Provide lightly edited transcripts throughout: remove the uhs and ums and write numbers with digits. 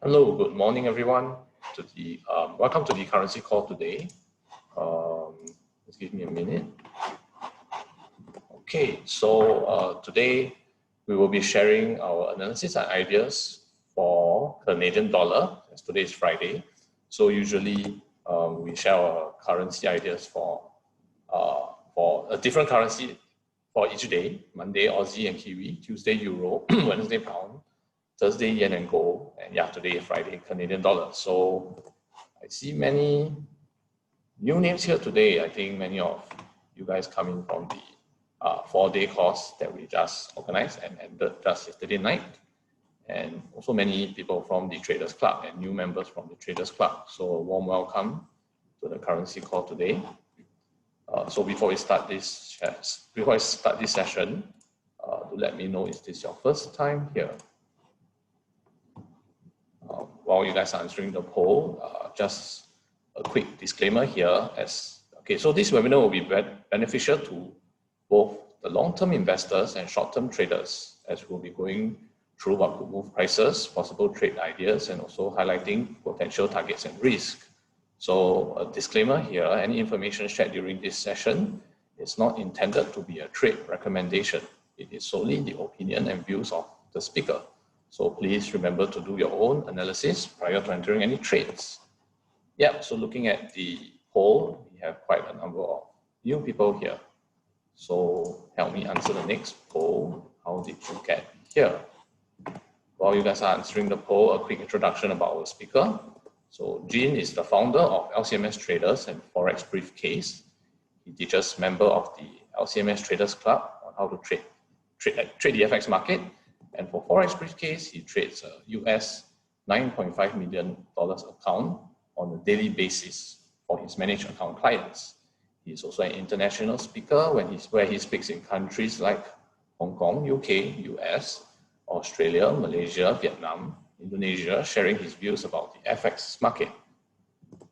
Hello, good morning, everyone. Welcome to the currency call today. Just give me a minute. Okay, so today we will be sharing our analysis and ideas for Canadian dollar, as today is Friday. So usually we share our currency ideas for a different currency for each day: Monday Aussie and Kiwi, Tuesday Euro, Wednesday Pound, Thursday Yen and Gold, and yeah, today Friday Canadian dollar. So I see many new names here today. I think many of you guys coming from the 4-day course that we just organized and ended just yesterday night, and also many people from the Traders Club and new members from the Traders Club. So a warm welcome to the currency call today. So before we start this session, do let me know, is this your first time here? While you guys are answering the poll, just a quick disclaimer here. So this webinar will be beneficial to both the long-term investors and short-term traders, as we'll be going through what could move prices, possible trade ideas, and also highlighting potential targets and risk. So a disclaimer here: any information shared during this session is not intended to be a trade recommendation. It is solely the opinion and views of the speaker. So please remember to do your own analysis prior to entering any trades. Yeah, so looking at the poll, we have quite a number of new people here. So help me answer the next poll. How did you get here? While you guys are answering the poll, a quick introduction about our speaker. So Jin is the founder of LCMS Traders and Forex Briefcase. He teaches members of the LCMS Traders Club on how to trade the FX market. And for Forex Briefcase, he trades a US $9.5 million account on a daily basis for his managed account clients. He is also an international speaker where he speaks in countries like Hong Kong, UK, US, Australia, Malaysia, Vietnam, Indonesia, sharing his views about the FX market.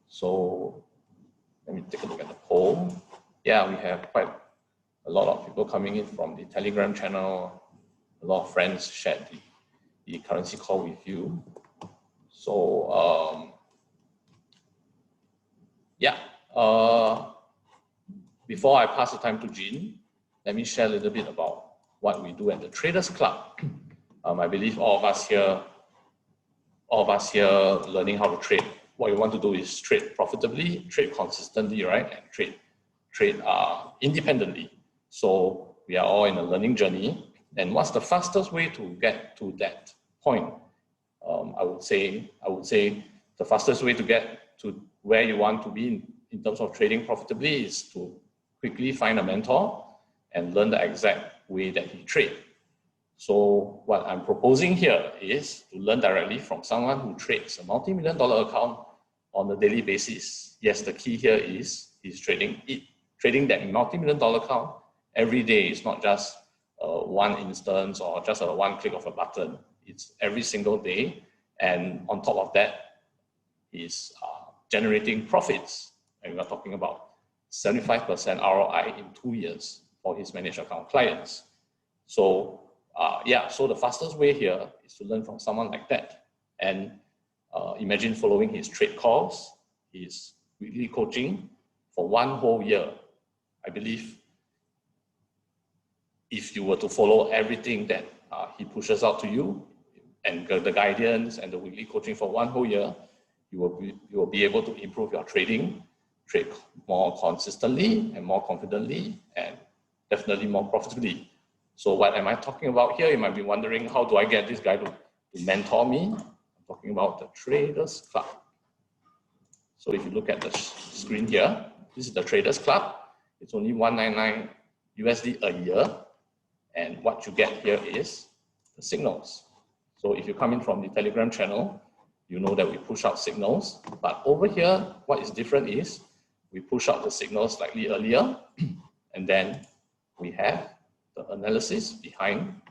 So let me take a look at the poll. Yeah, we have quite a lot of people coming in from the Telegram channel. A lot of friends shared the currency call with you. So before I pass the time to Jin, let me share a little bit about what we do at the Traders Club. I believe all of us here learning how to trade. What we want to do is trade profitably, trade consistently, right? And trade independently. So we are all in a learning journey. And what's the fastest way to get to that point? I would say the fastest way to get to where you want to be in terms of trading profitably is to quickly find a mentor and learn the exact way that he trades. So what I'm proposing here is to learn directly from someone who trades a multi-million-dollar account on a daily basis. Yes, the key here is he's trading that multi-million-dollar account every day. It's not just one instance or just a one click of a button. It's every single day, and on top of that is generating profits, and we're talking about 75% ROI in 2 years for his managed account clients. So so the fastest way here is to learn from someone like that, and imagine following his trade calls, his weekly coaching for 1 whole year. I believe if you were to follow everything that he pushes out to you, and the guidance and the weekly coaching for 1 whole year, you will be able to improve your trade more consistently and more confidently, and definitely more profitably. So what am I talking about here? You might be wondering, how do I get this guy to mentor me? I'm talking about the Traders Club. So if you look at the screen here, this is the Traders Club. It's only $199 USD a year. And what you get here is the signals. So if you come in from the Telegram channel, you know that we push out signals. But over here, what is different is we push out the signals slightly earlier, and then we have the analysis behind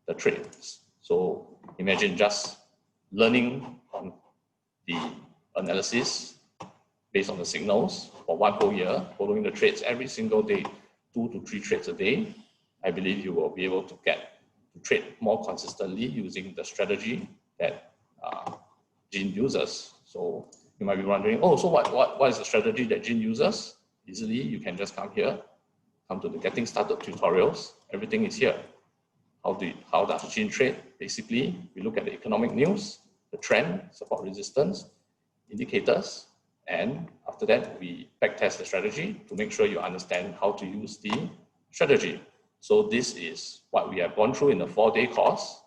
the trades. So imagine just learning on the analysis based on the signals for 1 whole year, following the trades every single day, 2 to 3 trades a day. I believe you will be able to trade more consistently using the strategy that Jin uses. So you might be wondering, oh, so what is the strategy that Jin uses? Easily, you can just come here, come to the Getting Started tutorials. Everything is here. How does Jin trade? Basically, we look at the economic news, the trend, support resistance, indicators, and after that, we backtest the strategy to make sure you understand how to use the strategy. So this is what we have gone through in the 4-day course.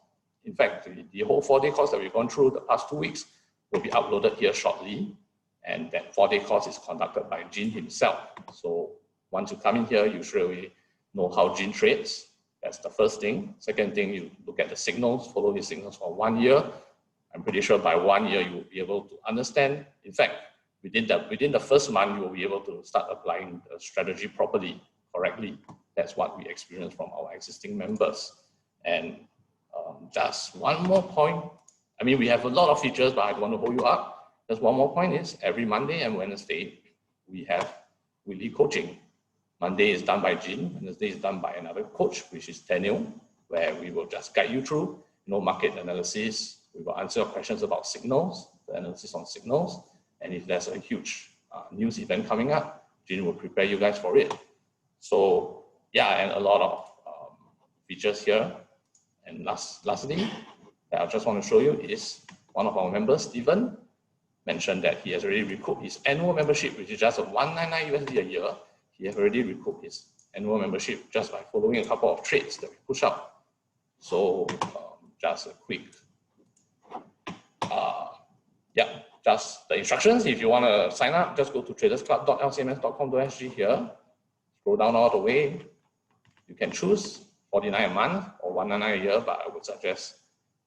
In fact, the whole 4-day course that we've gone through the past 2 weeks will be uploaded here shortly. And that 4-day course is conducted by Jin himself. So once you come in here, you should really know how Jin trades. That's the first thing. Second thing, you look at the signals, follow the signals for 1 year. I'm pretty sure by 1 year, you will be able to understand. In fact, within the first month, you will be able to start applying the strategy properly, correctly. That's what we experience from our existing members. And just one more point. I mean, we have a lot of features, but I don't want to hold you up. Just one more point is every Monday and Wednesday, we have weekly coaching. Monday is done by Jin, Wednesday is done by another coach, which is Daniel, where we will just guide you through, market analysis. We will answer your questions about signals, the analysis on signals. And if there's a huge news event coming up, Jin will prepare you guys for it. So yeah, and a lot of features here. And lastly, that I just want to show you is one of our members, Steven, mentioned that he has already recouped his annual membership, which is just a $199 USD a year. He has already recouped his annual membership just by following a couple of trades that we push out. So just a quick, just the instructions. If you want to sign up, just go to tradersclub.lcms.com.sg here. Scroll down all the way. You can choose $49 a month or $199 a year, but I would suggest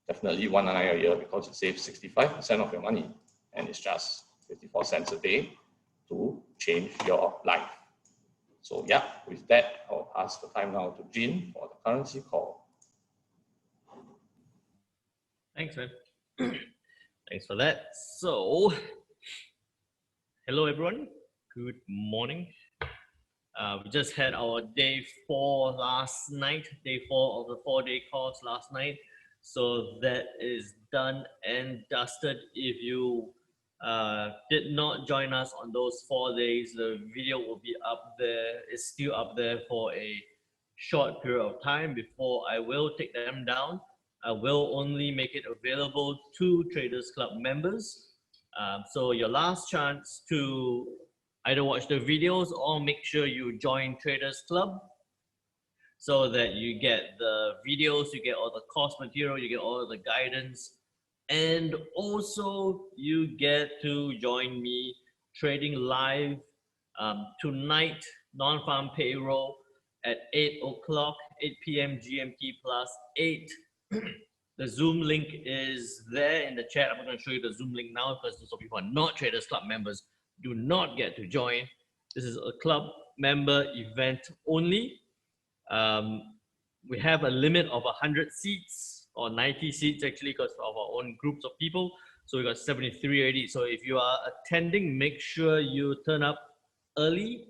definitely $199 a year because it saves 65% of your money, and it's just 54 cents a day to change your life. So yeah, with that, I'll pass the time now to Jin for the currency call. Thanks, man. Thanks for that. So, hello everyone. Good morning. We just had our day 4 last night, day 4 of the 4-day course last night. So that is done and dusted. If you did not join us on those 4 days, the video will be up there. It's still up there for a short period of time before I will take them down. I will only make it available to Traders Club members. So your last chance to either watch the videos or make sure you join Traders Club so that you get the videos, you get all the course material, you get all the guidance, and also you get to join me trading live tonight, non-farm payroll at 8 o'clock, 8 p.m. GMT plus 8. The Zoom link is there in the chat. I'm going to show you the Zoom link now because those of you who are not Traders Club members do not get to join. This is a club member event only. We have a limit of 100 seats or 90 seats actually because of our own groups of people. So we got 73 already. So if you are attending, make sure you turn up early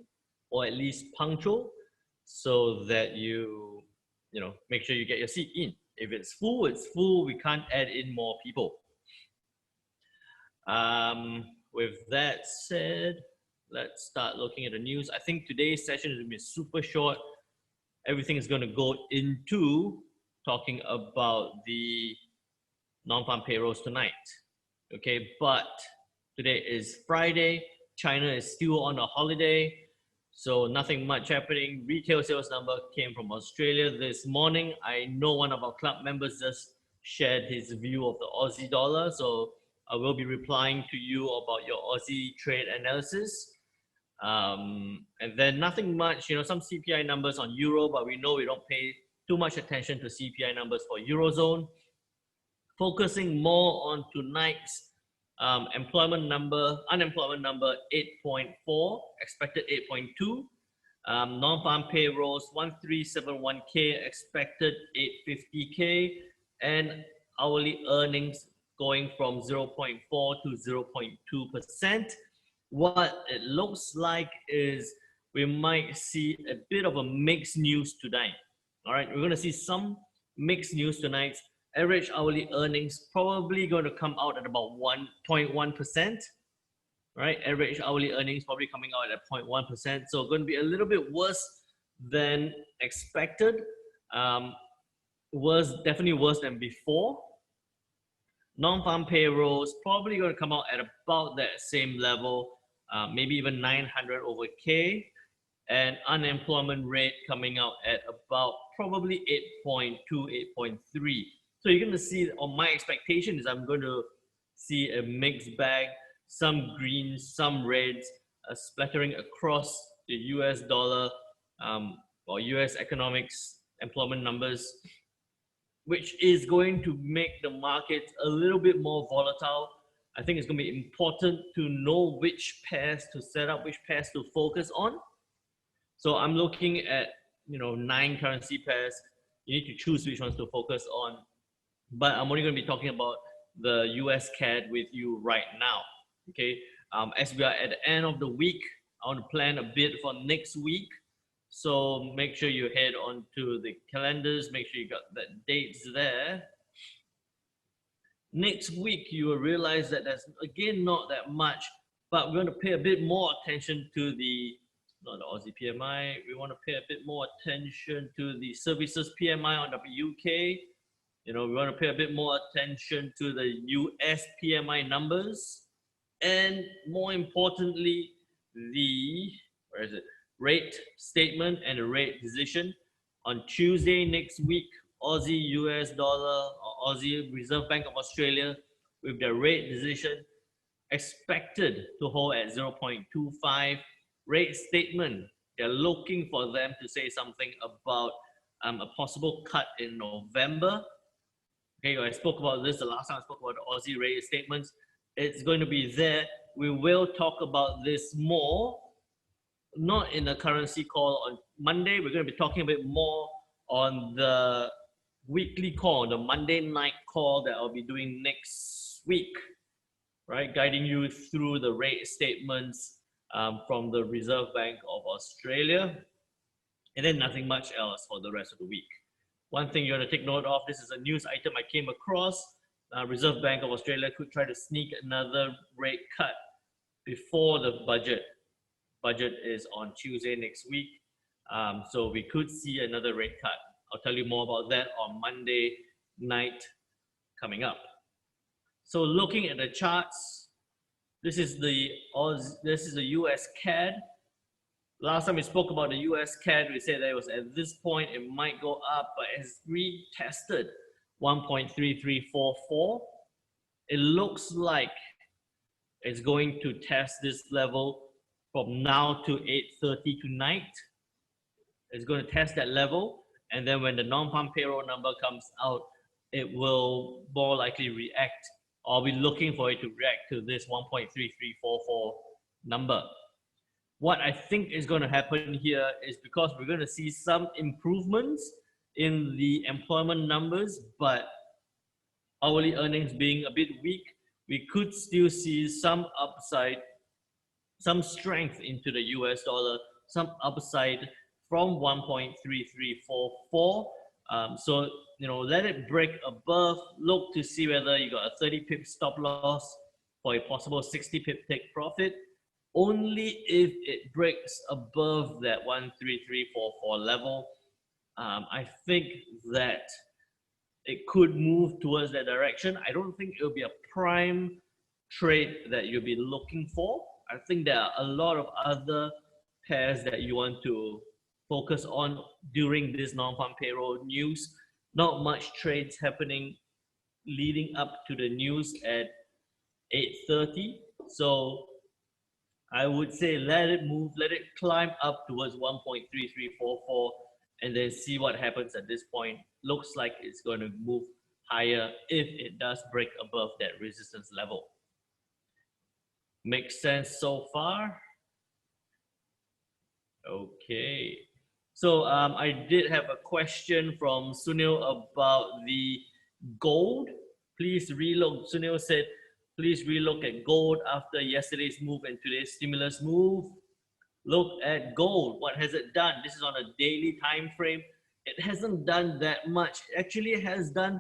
or at least punctual so that you make sure you get your seat in. If it's full, it's full. We can't add in more people. With that said, let's start looking at the news. I think today's session is going to be super short. Everything is going to go into talking about the non-farm payrolls tonight. Okay, but today is Friday. China is still on a holiday, so nothing much happening. Retail sales number came from Australia this morning. I know one of our club members just shared his view of the Aussie dollar, so I will be replying to you about your Aussie trade analysis. And then nothing much, some CPI numbers on Euro, but we know we don't pay too much attention to CPI numbers for Eurozone. Focusing more on tonight's unemployment number 8.4, expected 8.2. Non-farm payrolls 1371K, expected 850K, and hourly earnings going from 0.4 to 0.2%. What it looks like is we might see a bit of a mixed news tonight. All right, we're going to see some mixed news tonight average hourly earnings probably going to come out at about 1.1%, right? Average hourly earnings probably coming out at 0.1%. So going to be a little bit worse than expected. Definitely worse than before. Non-farm payrolls probably going to come out at about that same level, maybe even 900 over K, and unemployment rate coming out at about probably 8.2, 8.3. So you're going to see, or my expectation is I'm going to see a mixed bag, some greens, some reds, splattering across the US dollar or US economics employment numbers, which is going to make the market a little bit more volatile. I think it's going to be important to know which pairs to set up, which pairs to focus on. So I'm looking at 9 currency pairs. You need to choose which ones to focus on. But I'm only going to be talking about the US CAD with you right now. Okay. As we are at the end of the week, I want to plan a bit for next week. So make sure you head on to the calendars, make sure you got the dates there. Next week, you will realize that there's again not that much, but we're going to pay a bit more attention to not the Aussie PMI, we want to pay a bit more attention to the services PMI on the UK. We want to pay a bit more attention to the US PMI numbers, and more importantly, the, rate statement and the rate decision on Tuesday next week. Aussie US dollar or Aussie Reserve Bank of Australia with their rate decision expected to hold at 0.25. Rate statement, they're looking for them to say something about a possible cut in November. Okay, I spoke about this the last time I spoke about the Aussie rate statements. It's going to be there. We will talk about this more, not in the currency call on Monday. We're going to be talking a bit more on the weekly call, the Monday night call that I'll be doing next week, right? Guiding you through the rate statements from the Reserve Bank of Australia, and then nothing much else for the rest of the week. One thing you want to take note of, this is a news item I came across. Reserve Bank of Australia could try to sneak another rate cut before the budget. Budget is on Tuesday next week. So we could see another rate cut. I'll tell you more about that on Monday night coming up. So looking at the charts, this is the US CAD. Last time we spoke about the US CAD, we said that it was at this point, it might go up, but it has retested 1.3344. It looks like it's going to test this level from now to 8:30 tonight. It's going to test that level, and then when the non-farm payroll number comes out, it will more likely react. I'll be looking for it to react to this 1.3344 number. What I think is going to happen here is, because we're going to see some improvements in the employment numbers, but hourly earnings being a bit weak, we could still see some upside, some strength into the US dollar, some upside from 1.3344. So, let it break above, look to see whether you got a 30 pip stop loss for a possible 60 pip take profit. Only if it breaks above that 13344 level, I think that it could move towards that direction. I don't think it'll be a prime trade that you'll be looking for. I think there are a lot of other pairs that you want to focus on during this non-farm payroll news. Not much trades happening leading up to the news at 8:30. So I would say let it move, let it climb up towards 1.3344 and then see what happens at this point. Looks like it's going to move higher if it does break above that resistance level. Makes sense so far? Okay. So I did have a question from Sunil about the gold. Please relook. Sunil said, please relook at gold after yesterday's move and today's stimulus move. Look at gold. What has it done? This is on a daily time frame. It hasn't done that much. It actually has done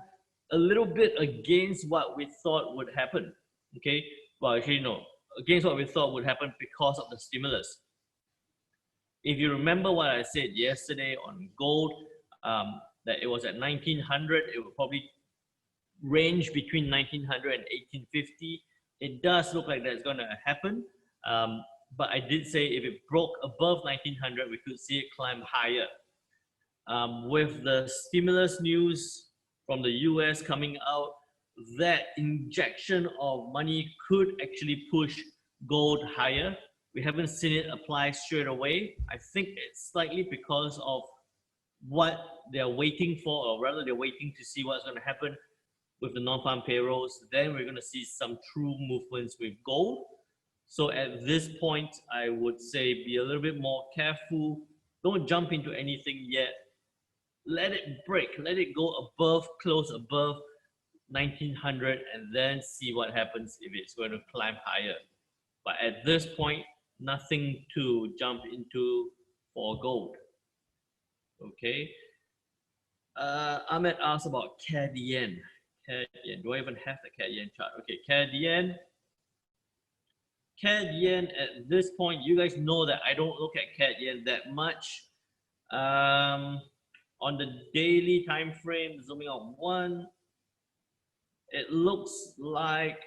a little bit against what we thought would happen. Okay, well, actually, no, against what we thought would happen because of the stimulus. If you remember what I said yesterday on gold, that it was at 1900, it would probably range between 1900 and 1850. It does look like that's going to happen. But I did say if it broke above 1900, we could see it climb higher. With the stimulus news from the US coming out, that injection of money could actually push gold higher. We haven't seen it apply straight away. I think it's slightly because of what they're waiting for, or rather they're waiting to see what's going to happen with the non-farm payrolls. Then we're going to see some true movements with gold. So at this point, I would say be a little bit more careful. Don't jump into anything yet. Let it break, let it go above, close above 1900, and then see what happens if it's going to climb higher. But at this point, nothing to jump into for gold. Okay. Ahmed asked about CAD yen. CAD yen. Do I even have the CAD yen chart? Okay, CAD yen. CAD yen at this point, you guys know that I don't look at CAD yen that much. On the daily time frame, zooming out one, it looks like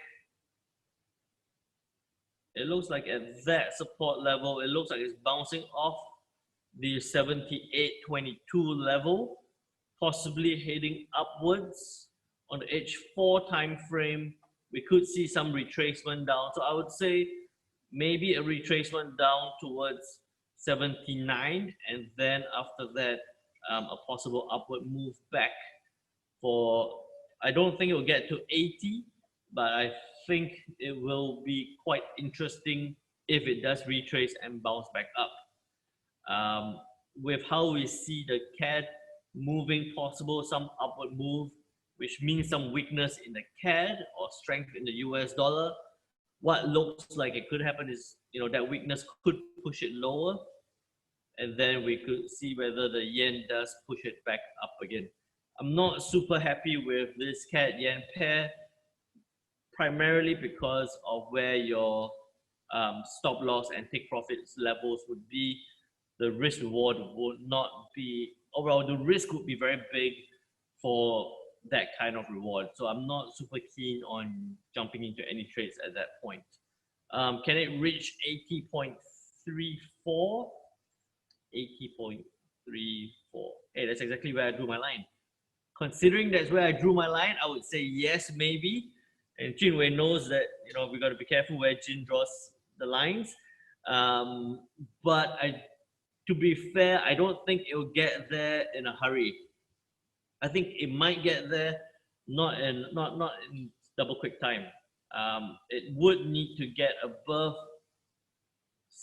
at that support level, it looks like it's bouncing off the 78.22 level, possibly heading upwards. On the H4 time frame, we could see some retracement down. So I would say maybe a retracement down towards 79, and then after that, a possible upward move back for, I don't think it will get to 80, but I think it will be quite interesting if it does retrace and bounce back up. With how we see the CAD moving, possible some upward move, which means some weakness in the CAD or strength in the US dollar. What looks like it could happen is, that weakness could push it lower, and then we could see whether the yen does push it back up again. I'm not super happy with this CAD yen pair, primarily because of where your stop loss and take profits levels would be. The risk reward would not be, overall the risk would be very big for that kind of reward. So I'm not super keen on jumping into any trades at that point. Can it reach 80.34? 80.34. Hey, that's exactly where I drew my line. Considering that's where I drew my line, I would say yes, maybe. And Jin Wei knows that, we got to be careful where Jin draws the lines. But to be fair, I don't think it will get there in a hurry. I think it might get there, not in double quick time. It would need to get above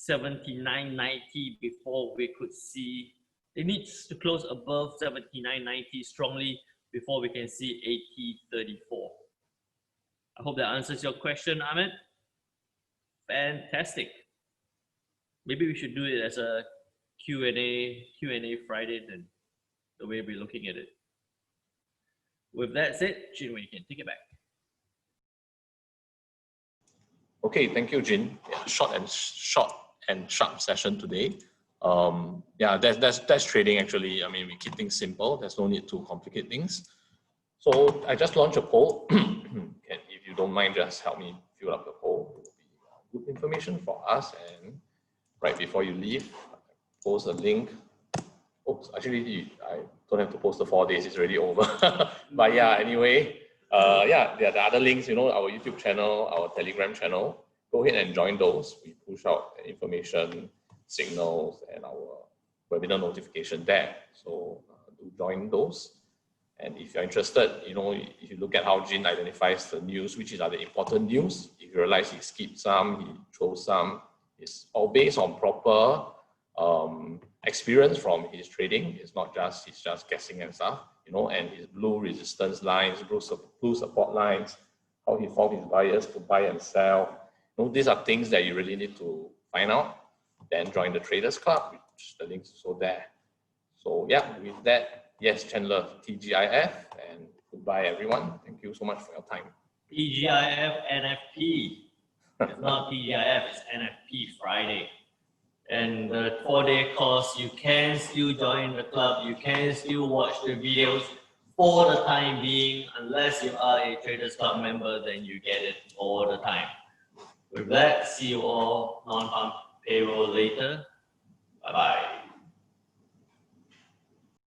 79.90 before we could see. It needs to close above 79.90 strongly before we can see 80.34. I hope that answers your question, Ahmed. Fantastic. Maybe we should do it as a Q&A Friday then, the way we're looking at it. With that said, Jin, you can take it back. Okay, thank you, Jin. Yeah, short and sharp session today. Yeah, that's trading actually. I mean, we keep things simple. There's no need to complicate things. So I just launched a poll. And if you don't mind, just help me fill up the poll. It will be good information for us. And right before you leave, post a link. Oops, actually, I don't have to post the 4 days. It's already over. But yeah, anyway, yeah, there are the other links, our YouTube channel, our Telegram channel. Go ahead and join those. We push out information, signals, and our webinar notification there. So do join those. And if you're interested, if you look at how Jin identifies the news, which are the important news, if you realize he skipped some, he chose some, it's all based on proper experience from his trading. It's not just, he's just guessing and stuff, and his blue resistance lines, blue support lines, how he found his buyers to buy and sell. These are things that you really need to find out. Then join the Traders Club, which the links is also there. So yeah, with that, yes, Chandler, TGIF, and Goodbye, everyone. Thank you so much for your time. TGIF NFP. It's not TGIF, it's NFP Friday. And the 4-day course, you can still join the club, you can still watch the videos for the time being. Unless you are a Traders Club member, then you get it all the time. With that, see you all non-farm payroll later. Bye-bye.